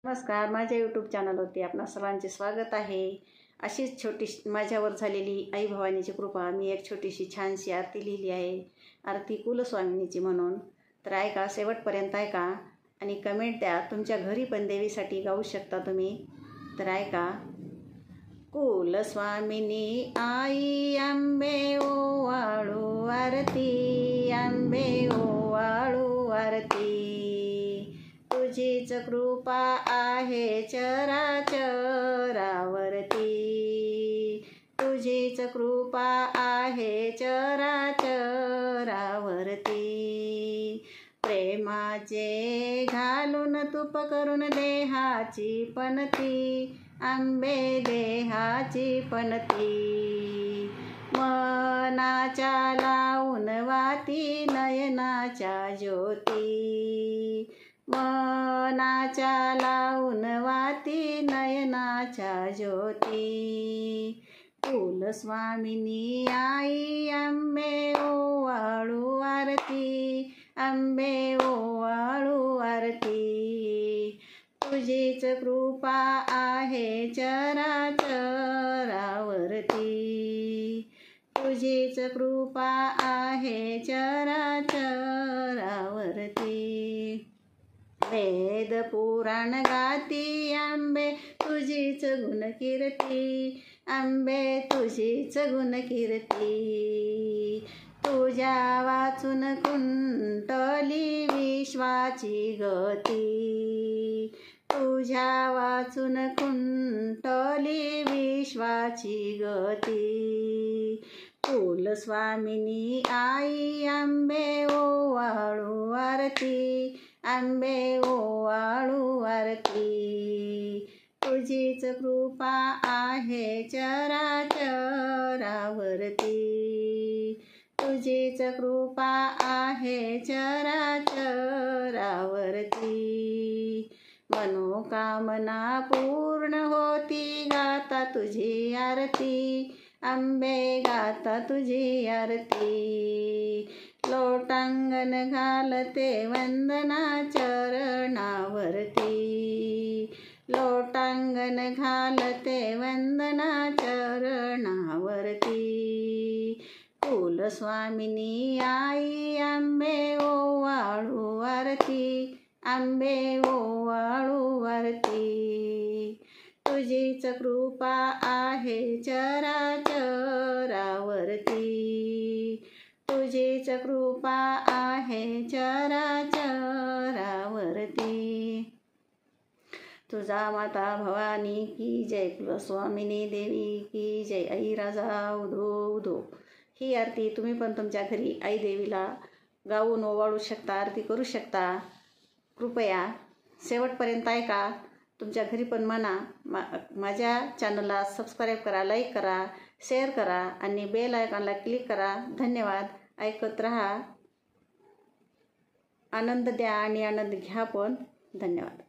नमस्कार, माझ्या यूट्यूब चॅनलवरती आपणा सर्वांचे स्वागत आहे। अशीच छोटी माझ्यावर झालेली आई भवानीची कृपा मी एक छोटीशी छानशी आरती लिहिली आहे। आरती कुलस्वामिनीची म्हणून। तर ऐका, शेवटपर्यंत ऐका आणि कमेंट द्या। तुमच्या घरी पण देवीसाठी गाऊ शकता तुम्ही। तर ऐका। कुलस्वामिनी आई अंबे ओवाळू आरती, अंबे ओवाळू आरती। तुझीच कृपा आहे चराचरावरती, तुझीच कृपा आहे चराचरावरती। प्रेमाचे घालून तूप करून देहाची पणती, अंबे देहाची पणती। मनाच्या लावून वाती नयनाच्या ज्योती, मनाच्या लावून वाती नयनाच्या ज्योती। कुलस्वामिनी आई अंबे ओवाळू आरती, अंबे ओवाळू आरती। तुझीच कृपा आहे चराचरावरती, तुझीच कृपा आहे चराचरावरती। वेद पुराण गाती अंबे तुझीच गुणकीर्ती, अंबे तुझीच गुणकीर्ती। तुझ्या वाचून कुंटली विश्वाची गती, तुझ्या वाचून कुंटली विश्वाची गती। कुलस्वामिनी आई अंबे ओवाळू आरती, अंबे ओवाळू आरती। तुझीच कृपा आहे चराचरावरती, तुझीच कृपा आहे चराचरावरती। मनोकामना पूर्ण होती गाता तुझी आरती, अंबे गाता तुझी आरती। लोटांगण घालते वंदना चरणावरती, लोटांगण घालते वंदना चरणावरती। कुलस्वामिनी आई अंबे ओवाळू आरती, अंबे ओवाळू आरती। तुझीच कृपा आहे चराचरावरती, तुझीच कृपा आहे चराचरावरती। तुझा माता भवानी की जय, कुलस्वामिनी देवी की जय। आई राजा उधो उधो। ही आरती तुम्ही पण तुमच्या घरी आई देवीला गाऊन ओवाळू शकता, आरती करू शकता। कृपया शेवटपर्यंत ऐका, तुमच्या घरी पण म्हणा। माझ्या चॅनलला सबस्क्राईब करा, लाईक करा, शेअर करा आणि बेल आयकॉनला क्लिक करा। धन्यवाद। ऐकत राहा, आनंद द्या आणि आनंद घ्या पण। धन्यवाद।